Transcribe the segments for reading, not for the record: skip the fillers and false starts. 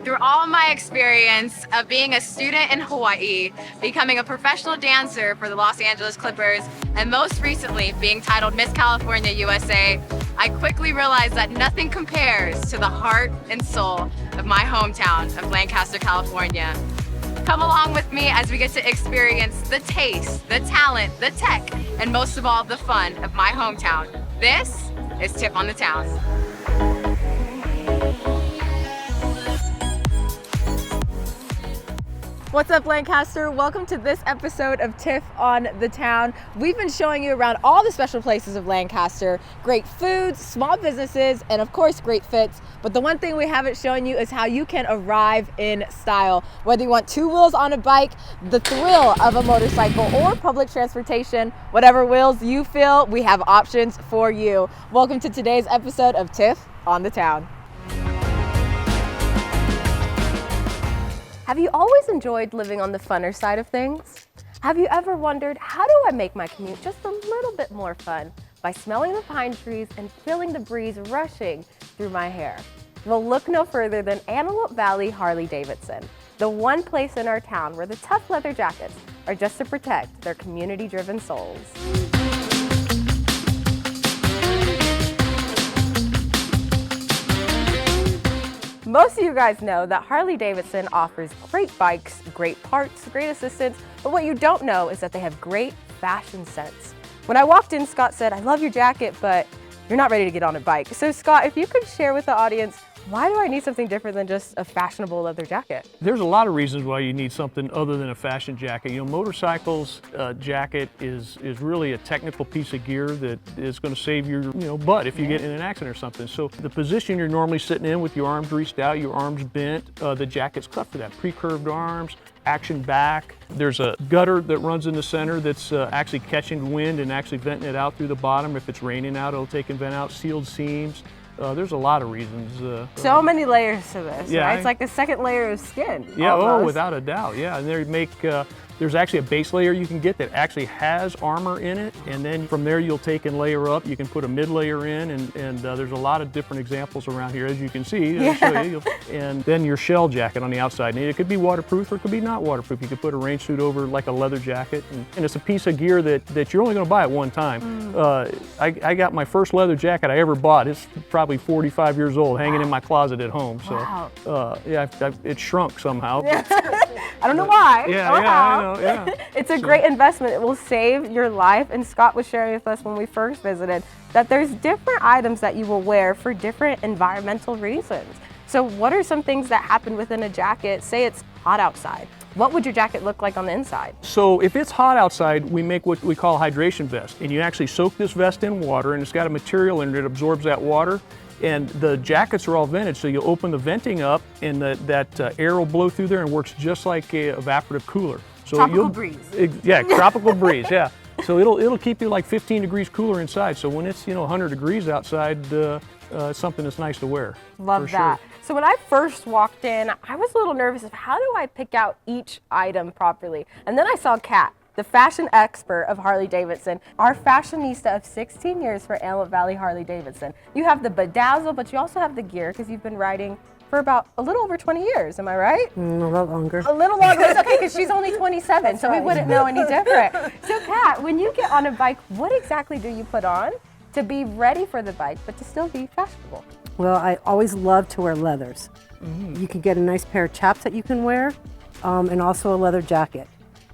Through all my experience of being a student in Hawaii, becoming a professional dancer for the Los Angeles Clippers, and most recently being titled Miss California USA, I quickly realized that nothing compares to the heart and soul of my hometown of Lancaster, California. Come along with me as we get to experience the taste, the talent, the tech, and most of all, the fun of my hometown. This is Tiff on the Town. What's up, Lancaster? Welcome to this episode of Tiff on the Town. We've been showing you around all the special places of Lancaster, great foods, small businesses, and of course, great fits. But the one thing we haven't shown you is how you can arrive in style. Whether you want two wheels on a bike, the thrill of a motorcycle, or public transportation, whatever wheels you feel, we have options for you. Welcome to today's episode of Tiff on the Town. Have you always enjoyed living on the funner side of things? Have you ever wondered, how do I make my commute just a little bit more fun by smelling the pine trees and feeling the breeze rushing through my hair? Well, look no further than Antelope Valley Harley-Davidson, the one place in our town where the tough leather jackets are just to protect their community-driven souls. Most of you guys know that Harley-Davidson offers great bikes, great parts, great assistance, but what you don't know is that they have great fashion sense. When I walked in, Scott said, "I love your jacket, but you're not ready to get on a bike." So Scott, if you could share with the audience, why do I need something different than just a fashionable leather jacket? There's a lot of reasons why you need something other than a fashion jacket. You know, motorcycles jacket is really a technical piece of gear that is going to save your butt if you get in an accident or something. So the position you're normally sitting in with your arms reached out, your arms bent, the jacket's cut for that. Pre-curved arms, action back. There's a gutter that runs in the center that's actually catching wind and actually venting it out through the bottom. If it's raining out, it'll take and vent out. Sealed seams. There's a lot of reasons. So many layers to this, yeah, right? It's like a second layer of skin. Yeah, almost. oh, without a doubt, yeah. And they make, there's actually a base layer you can get that actually has armor in it, and then from there you'll take and layer up. You can put a mid layer in, and there's a lot of different examples around here, as you can see. I'll show you. And then your shell jacket on the outside. And it could be waterproof or it could be not waterproof. You could put a rain suit over like a leather jacket, and it's a piece of gear that you're only going to buy at one time. I got my first leather jacket I ever bought. It's probably 45 years old, hanging in my closet at home. So yeah, it shrunk somehow. I don't know why. Yeah, I know. Yeah. It's a great investment. It will save your life. And Scott was sharing with us when we first visited that there's different items that you will wear for different environmental reasons. So what are some things that happen within a jacket? Say it's hot outside. What would your jacket look like on the inside? So if it's hot outside, we make what we call a hydration vest. And you actually soak this vest in water, and it's got a material in it that absorbs that water. And the jackets are all vented, so you open the venting up, and that air will blow through there and works just like a evaporative cooler. So tropical breeze. Yeah, tropical breeze, yeah. So it'll keep you like 15 degrees cooler inside. So when it's 100 degrees outside, it's something that's nice to wear. Love that. Sure. So when I first walked in, I was a little nervous of how do I pick out each item properly? And then I saw Kat, the fashion expert of Harley-Davidson, our fashionista of 16 years for Antelope Valley Harley-Davidson. You have the bedazzle, but you also have the gear because you've been riding for about a little over 20 years, am I right? A little longer. A little longer, it's okay, because she's only 27, so we wouldn't know any different. So Kat, when you get on a bike, what exactly do you put on to be ready for the bike, but to still be fashionable? Well, I always love to wear leathers. You can get a nice pair of chaps that you can wear, and also a leather jacket.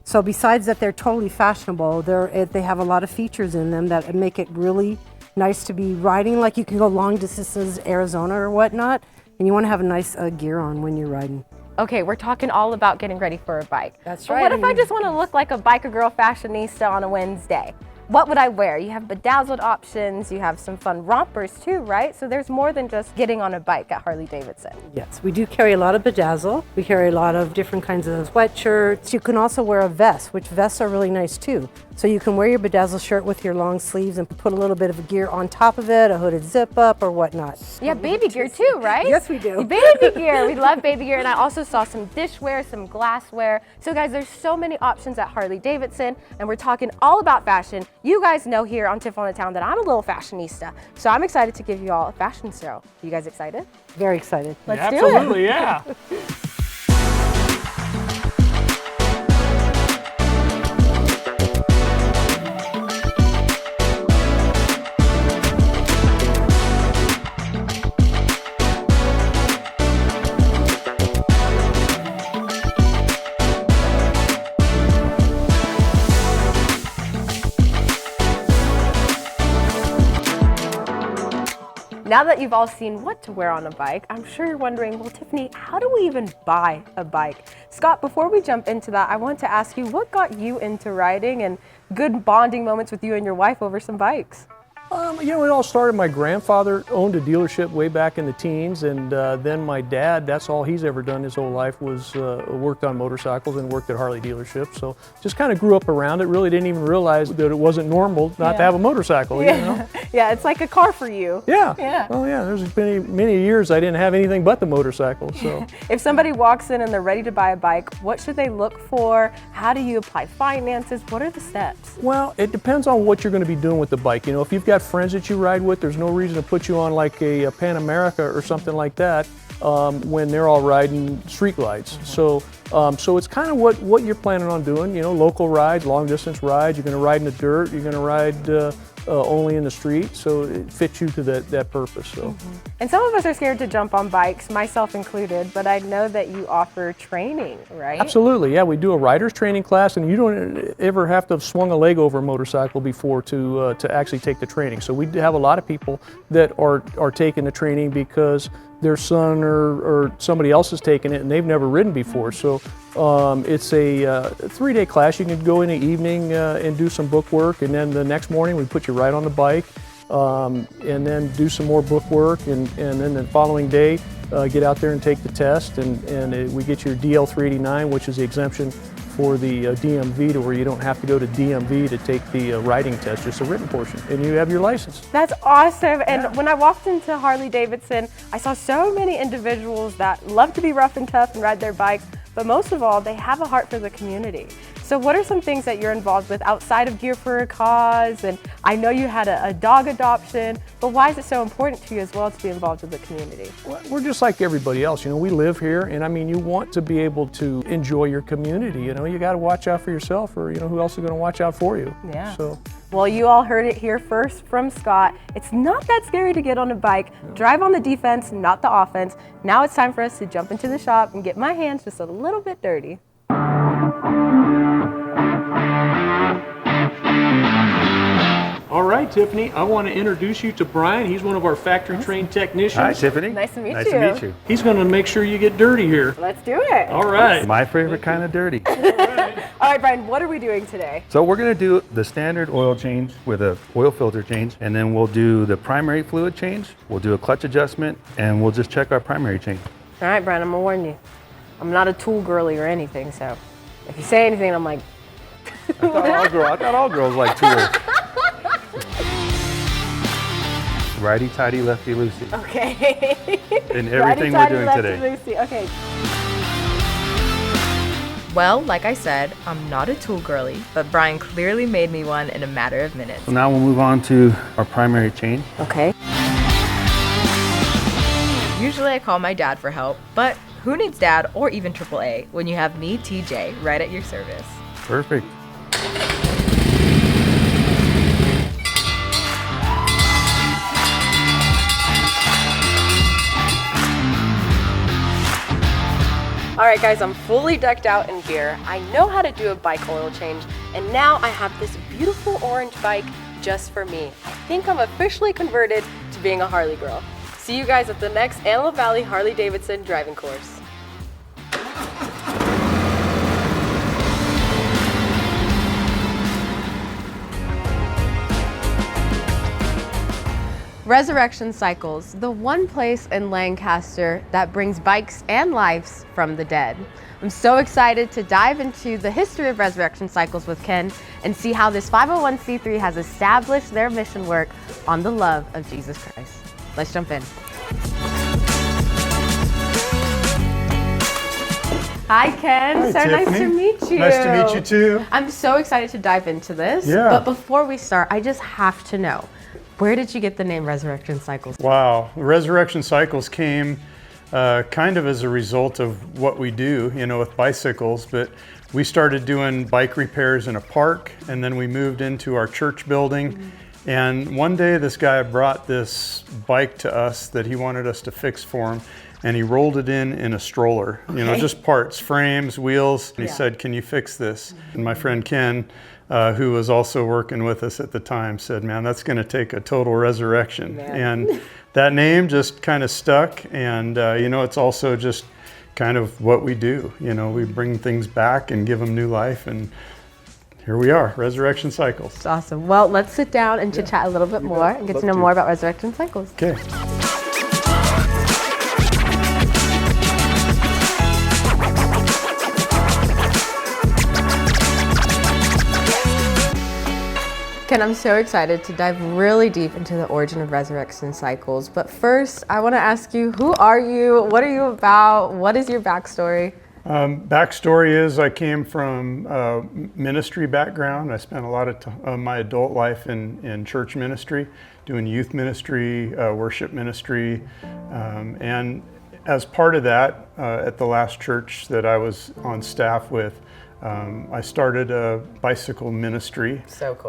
So besides that they're totally fashionable, they have a lot of features in them that make it really nice to be riding. Like you can go long distances, Arizona or whatnot, and you want to have a nice gear on when you're riding. Okay, we're talking all about getting ready for a bike. That's but right. What if I just want to look like a biker girl fashionista on a Wednesday? What would I wear? You have bedazzled options, you have some fun rompers too, right? So there's more than just getting on a bike at Harley-Davidson. Yes, we do carry a lot of bedazzle. We carry a lot of different kinds of sweatshirts. You can also wear a vest, which vests are really nice too. So you can wear your bedazzled shirt with your long sleeves and put a little bit of gear on top of it, a hooded zip up or whatnot. Yeah, baby gear too, right? Yes, we do. Baby gear, we love baby gear. And I also saw some dishware, some glassware. So guys, there's so many options at Harley-Davidson, and we're talking all about fashion. You guys know here on Tiff on the Town that I'm a little fashionista. So I'm excited to give you all a fashion show. You guys excited? Very excited. Let's do it. Absolutely, yeah. Now that you've all seen what to wear on a bike, I'm sure you're wondering, well, Tiffany, how do we even buy a bike? Scott, before we jump into that, I want to ask you, what got you into riding and good bonding moments with you and your wife over some bikes? You know, it all started, my grandfather owned a dealership way back in the teens, and then my dad, that's all he's ever done his whole life was worked on motorcycles and worked at Harley dealerships. So just kind of grew up around it, really didn't even realize that it wasn't normal not to have a motorcycle, you know? Yeah, it's like a car for you. Yeah. Yeah. Oh yeah, there's many years I didn't have anything but the motorcycle, so. If somebody walks in and they're ready to buy a bike, what should they look for? How do you apply finances? What are the steps? Well, it depends on what you're going to be doing with the bike. You know, if you've got friends that you ride with, there's no reason to put you on like a Pan America or something like that when they're all riding street glides. So it's kind of what you're planning on doing. You know, local rides, long distance rides. You're going to ride in the dirt. You're going to ride only in the street. So it fits you to that purpose. So. And some of us are scared to jump on bikes, myself included, but I know that you offer training, right? Absolutely, yeah. We do a rider's training class, and you don't ever have to have swung a leg over a motorcycle before to actually take the training. So we have a lot of people that are taking the training because their son or somebody else has taken it and they've never ridden before. So it's a 3-day class. You can go in the evening and do some book work, and then the next morning we put you right on the bike. And then do some more book work, and then the following day get out there and take the test, and we get your DL389, which is the exemption for the DMV, to where you don't have to go to DMV to take the riding test, just a written portion, and you have your license. That's awesome. And when I walked into Harley-Davidson, I saw so many individuals that love to be rough and tough and ride their bikes, but most of all, they have a heart for the community. So what are some things that you're involved with outside of Gear for a Cause? And I know you had a dog adoption, but why is it so important to you as well to be involved with the community? Well, we're just like everybody else. You know, we live here, and I mean, you want to be able to enjoy your community. You know, you got to watch out for yourself, or, you know, who else is going to watch out for you? Yeah. So. Well, you all heard it here first from Scott. It's not that scary to get on a bike. Drive on the defense, not the offense. Now it's time for us to jump into the shop and get my hands just a little bit dirty. All right, Tiffany, I want to introduce you to Brian. He's one of our factory-trained technicians. Hi, Tiffany. Nice to meet Nice you. to meet you. He's going to make sure you get dirty here. Let's do it. All right. My favorite kind of dirty. All right, Brian, what are we doing today? So we're going to do the standard oil change with a oil filter change, and then we'll do the primary fluid change, we'll do a clutch adjustment, and we'll just check our primary change. All right, Brian, I'm going to warn you. I'm not a tool girly or anything, so if you say anything, I'm like... I thought all girls like tools. Righty tighty, lefty loosey. Okay. In everything we're doing today. Lucy. Okay. Well, like I said, I'm not a tool girly, but Brian clearly made me one in a matter of minutes. So now we'll move on to our primary chain. Okay. Usually I call my dad for help, but who needs dad or even AAA when you have me, TJ, right at your service? Perfect. All right, guys, I'm fully decked out in gear. I know how to do a bike oil change, and now I have this beautiful orange bike just for me. I think I'm officially converted to being a Harley girl. See you guys at the next Antelope Valley Harley-Davidson driving course. Resurrection Cycles, the one place in Lancaster that brings bikes and lives from the dead. I'm so excited to dive into the history of Resurrection Cycles with Ken and see how this 501c3 has established their mission work on the love of Jesus Christ. Let's jump in. Hi, Ken. Hi, so Tiffany. nice to meet you. Nice to meet you too. I'm so excited to dive into this. Yeah. But before we start, I just have to know, where did you get the name Resurrection Cycles? Wow, Resurrection Cycles came kind of as a result of what we do, with bicycles, but we started doing bike repairs in a park, and then we moved into our church building. Mm-hmm. And one day this guy brought this bike to us that he wanted us to fix for him, and he rolled it in a stroller, just parts, frames, wheels. And he said, "Can you fix this?" And my friend Ken, who was also working with us at the time, said, "Man, that's going to take a total resurrection." And that name just kind of stuck. And, it's also just kind of what we do. We bring things back and give them new life. And here we are, Resurrection Cycles. That's awesome. Well, let's sit down and chit chat a little bit more and get to know more about Resurrection Cycles. Okay. Ken, I'm so excited to dive really deep into the origin of Resurrection Cycles. But first, I want to ask you, who are you? What are you about? What is your backstory? Backstory is I came from ministry background. I spent a lot of my adult life in church ministry, doing youth ministry, worship ministry. And as part of that, at the last church that I was on staff with, I started a bicycle ministry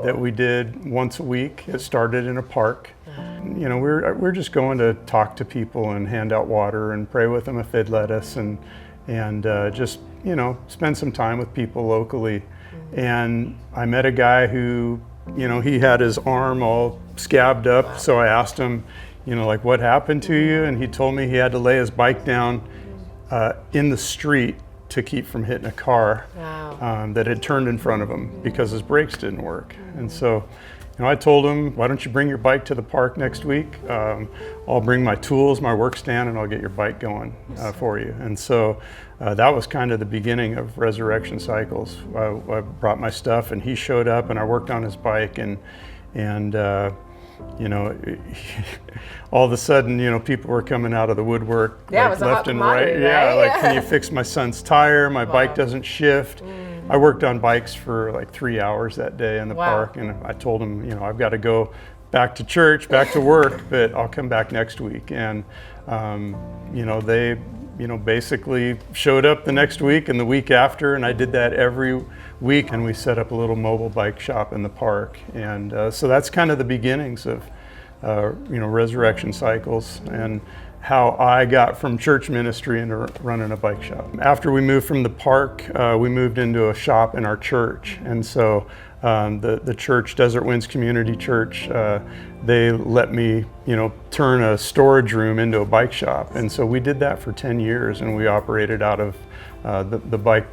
that we did once a week. It started in a park. We're just going to talk to people and hand out water and pray with them if they'd let us, and just spend some time with people locally. And I met a guy who, he had his arm all scabbed up. So I asked him, what happened to you? And he told me he had to lay his bike down in the street to keep from hitting a car that had turned in front of him because his brakes didn't work. And so, I told him, why don't you bring your bike to the park next week? I'll bring my tools, my work stand, and I'll get your bike going for you. And so that was kind of the beginning of Resurrection Cycles. I brought my stuff and he showed up and I worked on his bike, and all of a sudden, people were coming out of the woodwork, it was left and right. right? Can you fix my son's tire? My bike doesn't shift. I worked on bikes for like 3 hours that day in the park, and I told him, I've got to go back to church, back to work, but I'll come back next week. And they basically showed up the next week and the week after, and I did that every week, and we set up a little mobile bike shop in the park. And so that's kind of the beginnings of Resurrection Cycles and how I got from church ministry into running a bike shop. After we moved from the park, we moved into a shop in our church. And so the church, Desert Winds Community Church, they let me, turn a storage room into a bike shop. And so we did that for 10 years, and we operated out of the bike,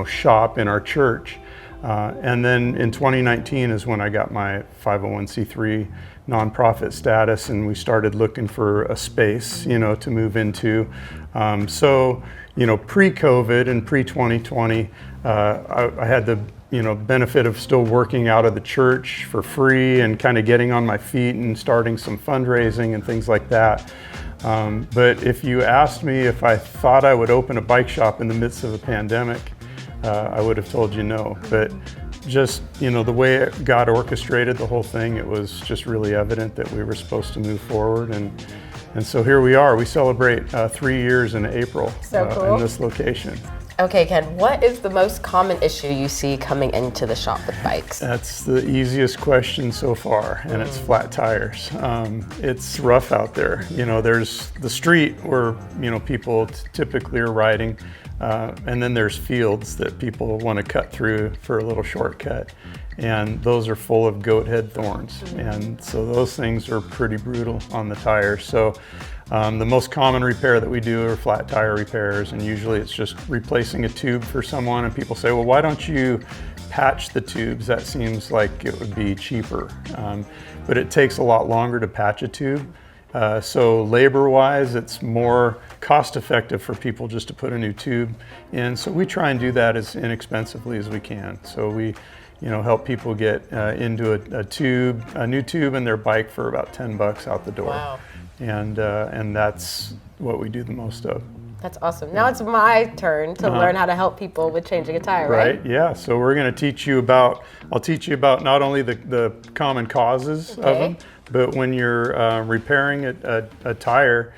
shop in our church. And then in 2019 is when I got my 501c3 nonprofit status, and we started looking for a space, to move into. Pre-COVID and pre-2020, I had the benefit of still working out of the church for free and kind of getting on my feet and starting some fundraising and things like that. But if you asked me if I thought I would open a bike shop in the midst of a pandemic, I would have told you no. But just, the way God orchestrated the whole thing, it was just really evident that we were supposed to move forward. And so here we are. We celebrate 3 years in April in this location. Okay, Ken, what is the most common issue you see coming into the shop with bikes? That's the easiest question so far, and it's flat tires. It's rough out there. There's the street where, people typically are riding, and then there's fields that people want to cut through for a little shortcut. And those are full of goat head thorns. And so those things are pretty brutal on the tires. So the most common repair that we do are flat tire repairs, and usually it's just replacing a tube for someone, and people say, well, why don't you patch the tubes, that seems like it would be cheaper. But it takes a lot longer to patch a tube. So labor-wise, it's more cost-effective for people just to put a new tube in. So we try and do that as inexpensively as we can. So we, help people get into a new tube in their bike for about $10 out the door. Wow. And that's what we do the most of. That's awesome. Now it's my turn to learn how to help people with changing a tire, right? Yeah. So we're going to teach you about, I'll teach you about not only the common causes of them, but when you're repairing a tire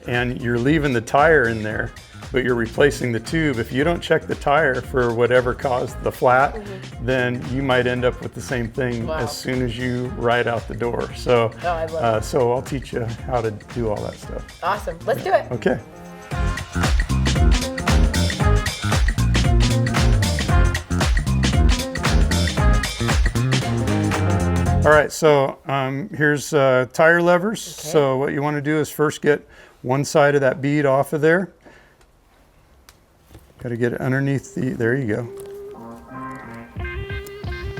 and you're leaving the tire in there, but you're replacing the tube, if you don't check the tire for whatever caused the flat, then you might end up with the same thing as soon as you ride out the door. So, so I'll teach you how to do all that stuff. Awesome. Let's do it. Okay. All right, so here's tire levers. Okay. So what you want to do is first get one side of that bead off of there. Got to get it underneath there you go.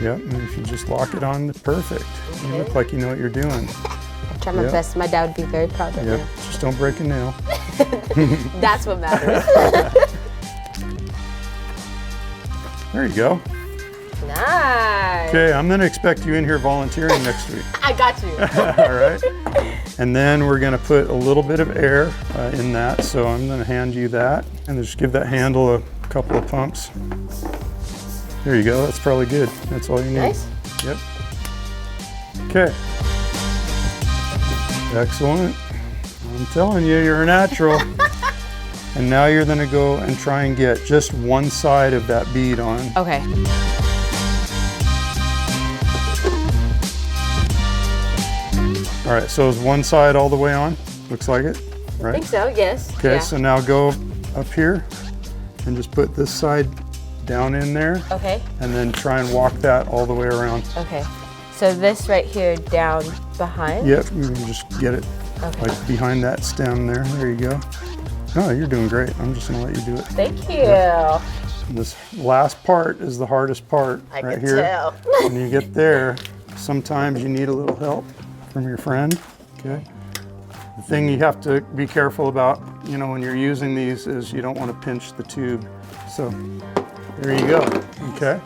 Yep, and if you just lock it on, perfect. Okay. You look like you know what you're doing. I'll try my best. My dad would be very proud of me. Just don't break a nail. That's what matters. There you go. Nice. Okay, I'm going to expect you in here volunteering next week. I got you. All right. And then we're going to put a little bit of air in that. So I'm going to hand you that and just give that handle a couple of pumps. There you go. That's probably good. That's all you need. Nice. Yep. Okay. Excellent. I'm telling you, you're a natural. And now you're going to go and try and get just one side of that bead on. Okay. All right, so is one side all the way on? Looks like it, right? I think so, yes. Okay, so now go up here and just put this side down in there. Okay. And then try and walk that all the way around. Okay. So this right here down behind? Yep, you can just get it like behind that stem there. There you go. Oh, you're doing great. I'm just gonna let you do it. Thank you. Yep. This last part is the hardest part right here. Tell. When you get there, sometimes you need a little help from your friend. Okay. The thing you have to be careful about, when you're using these is you don't want to pinch the tube. So there you go. Okay.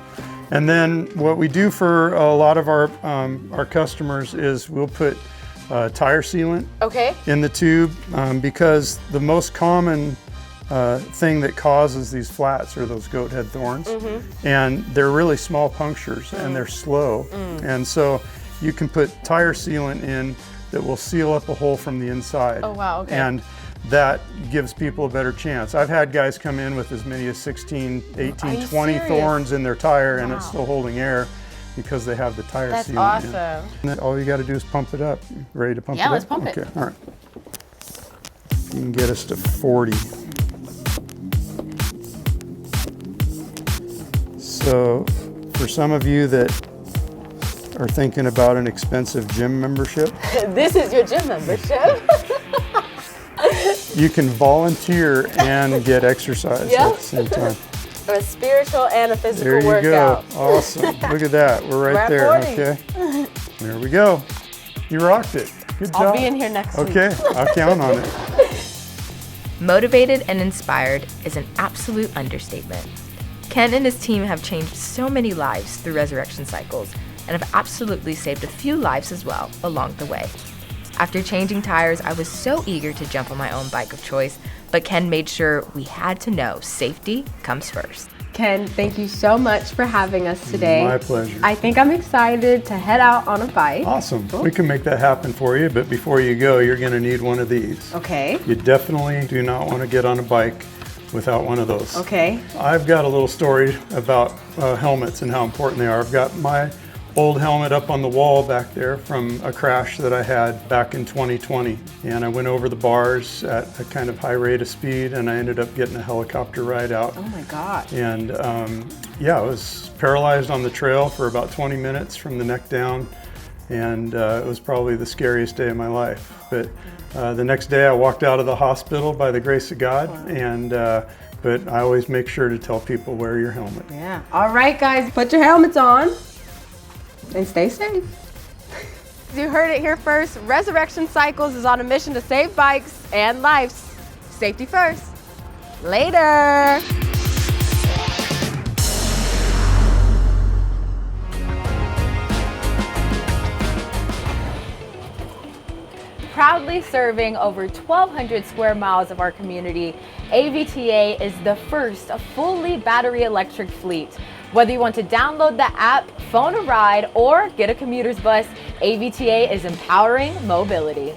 And then what we do for a lot of our customers is we'll put tire sealant in the tube because the most common thing that causes these flats are those goat head thorns. And they're really small punctures and they're slow. And so you can put tire sealant in that will seal up a hole from the inside. Oh, wow, okay. And that gives people a better chance. I've had guys come in with as many as 16, 18, 20 thorns in their tire and it's still holding air because they have the tire sealant in. That's awesome. And then all you got to do is pump it up. Ready to pump it up? Yeah, let's pump it. Okay, all right. You can get us to 40. So for some of you that are thinking about an expensive gym membership, This is your gym membership. you can volunteer and get exercise at the same time. A spiritual and a physical There you workout. go. Awesome. Look at that. We're right there. 40. Okay. There we go. You rocked it. Good job. I'll be in here next week. Okay. I'll count on it. Motivated and inspired is an absolute understatement. Ken and his team have changed so many lives through resurrection cycles and have absolutely saved a few lives as well along the way. After changing tires, I was so eager to jump on my own bike of choice, but Ken made sure we had to know safety comes first. Ken, thank you so much for having us today. My pleasure. I think I'm excited to head out on a bike. Awesome. We can make that happen for you, but before you go, you're going to need one of these. Okay. You definitely do not want to get on a bike without one of those. Okay. I've got a little story about helmets and how important they are. I've got my old helmet up on the wall back there from a crash that I had back in 2020. And I went over the bars at a kind of high rate of speed and I ended up getting a helicopter ride out. Oh my God. And yeah, I was paralyzed on the trail for about 20 minutes from the neck down. and it was probably the scariest day of my life. But the next day I walked out of the hospital by the grace of God, and but I always make sure to tell people, wear your helmet. Yeah. All right, guys, put your helmets on and stay safe. You heard it here first. Resurrection Cycles is on a mission to save bikes and lives. Safety first. Later. Proudly serving over 1,200 square miles of our community, AVTA is the first fully battery electric fleet. Whether you want to download the app, phone a ride, or get a commuter's bus, AVTA is empowering mobility.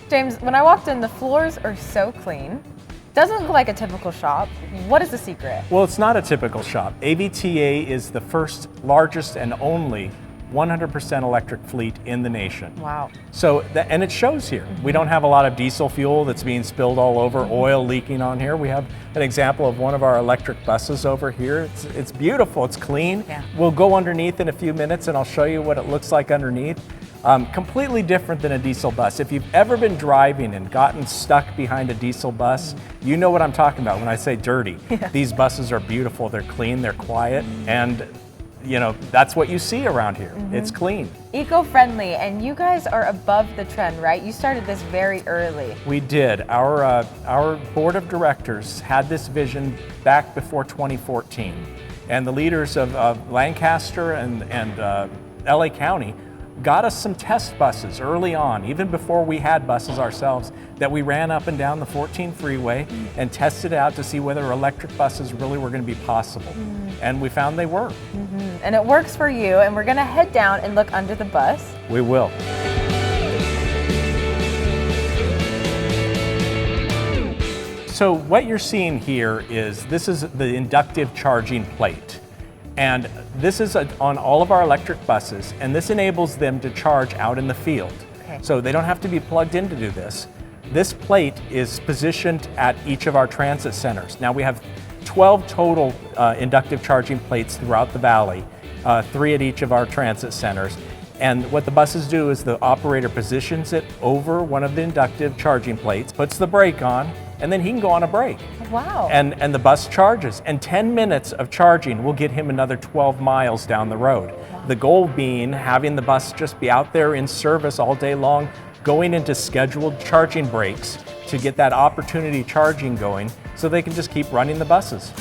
James, when I walked in, the floors are so clean. Doesn't look like a typical shop. What is the secret? Well, it's not a typical shop. AVTA is the first, largest, and only 100% electric fleet in the nation. Wow. So, and it shows here. We don't have a lot of diesel fuel that's being spilled all over, oil leaking on here. We have an example of one of our electric buses over here. It's beautiful, it's clean. Yeah. We'll go underneath in a few minutes and I'll show you what it looks like underneath. Completely different than a diesel bus. If you've ever been driving and gotten stuck behind a diesel bus, you know what I'm talking about when I say dirty. Yeah. These buses are beautiful, they're clean, they're quiet, and you know, that's what you see around here. It's clean. Eco-friendly, and you guys are above the trend, right? You started this very early. We did. Our board of directors had this vision back before 2014, and the leaders of Lancaster and LA County got us some test buses early on, even before we had buses ourselves, that we ran up and down the 14 freeway and tested out to see whether electric buses really were going to be possible. And we found they were. And it works for you, and we're gonna head down and look under the bus. We will. So what you're seeing here this is the inductive charging plate. And this is on all of our electric buses, and this enables them to charge out in the field. Okay. So they don't have to be plugged in to do this. This plate is positioned at each of our transit centers. Now we have 12 total inductive charging plates throughout the valley, 3 at each of our transit centers. And what the buses do is the operator positions it over one of the inductive charging plates, puts the brake on, and then he can go on a break. Wow. And the bus charges. And 10 minutes of charging will get him another 12 miles down the road. Wow. The goal being having the bus just be out there in service all day long, going into scheduled charging breaks to get that opportunity charging going so they can just keep running the buses.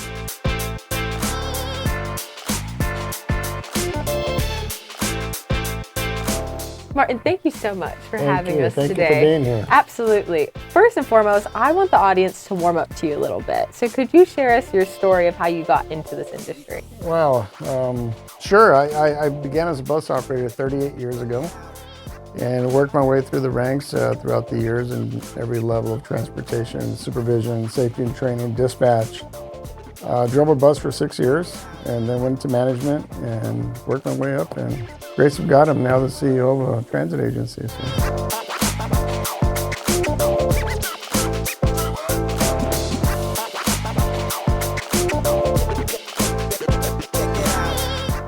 Martin, thank you so much for having us today. today. Thank you for being here. Absolutely. First and foremost, I want the audience to warm up to you a little bit. So could you share us your story of how you got into this industry? Well, sure. I began as a bus operator 38 years ago and worked my way through the ranks throughout the years in every level of transportation, supervision, safety and training, dispatch. Drove a bus for 6 years and then went to management and worked my way up, and grace of God, I'm now the CEO of a transit agency. So.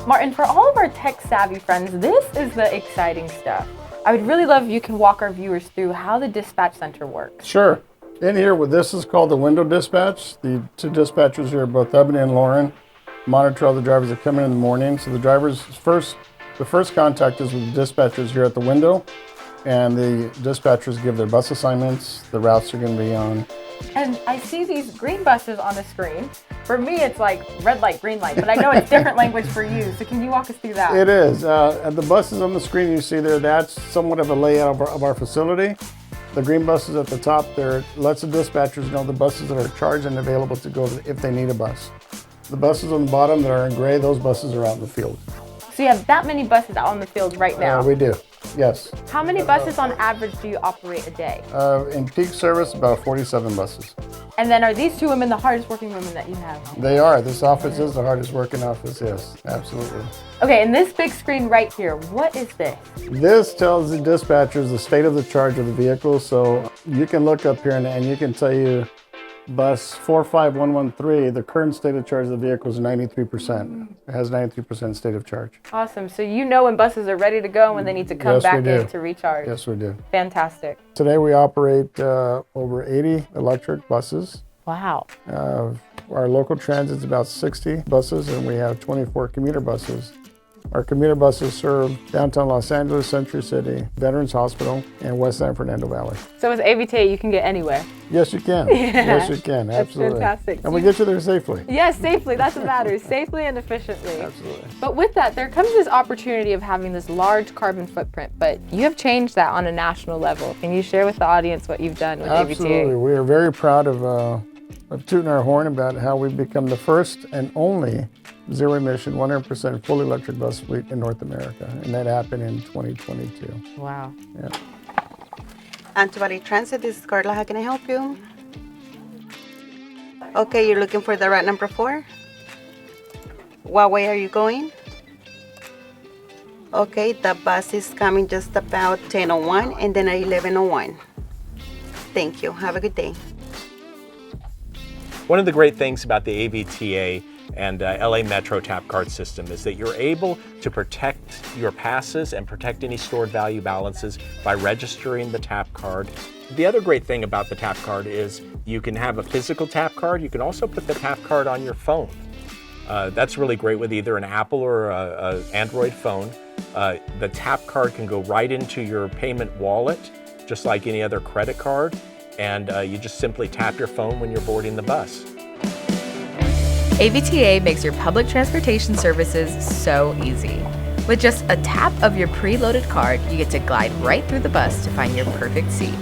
Martin, for all of our tech-savvy friends, this is the exciting stuff. I would really love if you can walk our viewers through how the dispatch center works. Sure. In here, this is called the window dispatch. The 2 dispatchers here, both Ebony and Lauren, monitor all the drivers that come in the morning. So the drivers the first contact is with the dispatchers here at the window, and the dispatchers give their bus assignments, the routes they're going to be on. And I see these green buses on the screen. For me, it's like red light, green light, but I know it's different language for you. So can you walk us through that? It is. The buses on the screen you see there, that's somewhat of a layout of our facility. The green buses at the top there lets the dispatchers know the buses that are charged and available to go if they need a bus. The buses on the bottom that are in gray, those buses are out in the field. So you have that many buses out on the field right now? We do, yes. How many buses on average do you operate a day? In peak service, about 47 buses. And then are these 2 women the hardest working women that you have? They are. This office is the hardest working office, yes, absolutely. Okay, and this big screen right here, what is this? This tells the dispatchers the state of the charge of the vehicle, so you can look up here and you can tell you bus 45113, the current state of charge of the vehicle is 93%. It has 93% state of charge. Awesome. So you know when buses are ready to go and when they need to come Yes, back we do. in to recharge. Yes, we do. Fantastic. Today we operate over 80 electric buses. Wow. Our local transit's about 60 buses, and we have 24 commuter buses. Our commuter buses serve downtown Los Angeles, Century City, Veterans Hospital, and West San Fernando Valley. So with AVTA, you can get anywhere. Yes, you can. Yes, you can. Absolutely. That's fantastic. And we get you there safely. Yes, safely. That's what matters. Safely and efficiently. Absolutely. But with that, there comes this opportunity of having this large carbon footprint, but you have changed that on a national level. Can you share with the audience what you've done with Absolutely. AVTA? We are very proud of tooting our horn about how we've become the first and only zero-emission, 100% fully electric bus fleet in North America, and that happened in 2022. Wow. Yeah. Antibody Transit, this is Carla. How can I help you? Okay, you're looking for the route number 4? What way are you going? Okay, the bus is coming just about 10:01 and then at 11:01. Thank you. Have a good day. One of the great things about the AVTA and LA Metro tap card system is that you're able to protect your passes and protect any stored value balances by registering the tap card. The other great thing about the tap card is you can have a physical tap card. You can also put the tap card on your phone. That's really great with either an Apple or an Android phone. The tap card can go right into your payment wallet, just like any other credit card. And you just simply tap your phone when you're boarding the bus. AVTA makes your public transportation services so easy. With just a tap of your preloaded card, you get to glide right through the bus to find your perfect seat.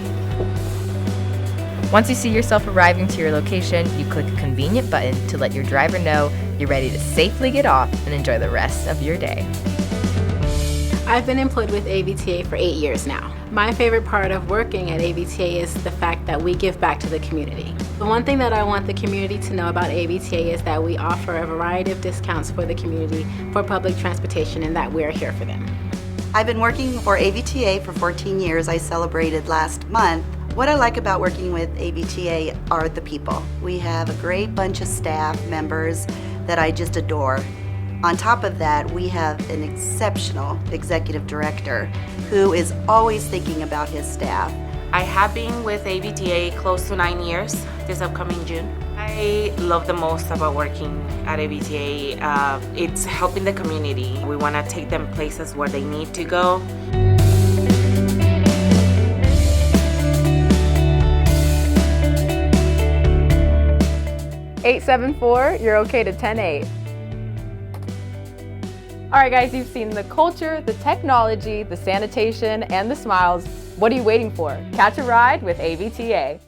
Once you see yourself arriving to your location, you click a convenient button to let your driver know you're ready to safely get off and enjoy the rest of your day. I've been employed with AVTA for 8 years now. My favorite part of working at AVTA is the fact that we give back to the community. The one thing that I want the community to know about AVTA is that we offer a variety of discounts for the community for public transportation and that we're here for them. I've been working for AVTA for 14 years. I celebrated last month. What I like about working with AVTA are the people. We have a great bunch of staff members that I just adore. On top of that, we have an exceptional executive director who is always thinking about his staff. I have been with ABTA close to 9 years this upcoming June. I love the most about working at ABTA. It's helping the community. We want to take them places where they need to go. $874, you're okay to 10-8. All right, guys, you've seen the culture, the technology, the sanitation, and the smiles. What are you waiting for? Catch a ride with AVTA.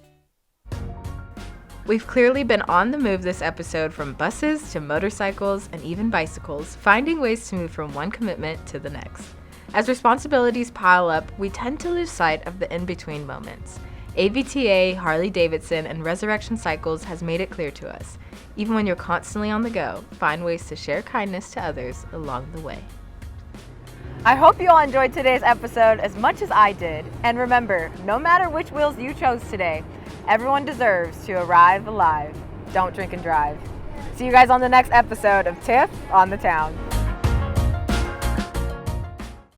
We've clearly been on the move this episode, from buses to motorcycles and even bicycles, finding ways to move from one commitment to the next. As responsibilities pile up, we tend to lose sight of the in-between moments. AVTA, Harley-Davidson, and Resurrection Cycles has made it clear to us. Even when you're constantly on the go, find ways to share kindness to others along the way. I hope you all enjoyed today's episode as much as I did. And remember, no matter which wheels you chose today, everyone deserves to arrive alive. Don't drink and drive. See you guys on the next episode of Tiff on the Town.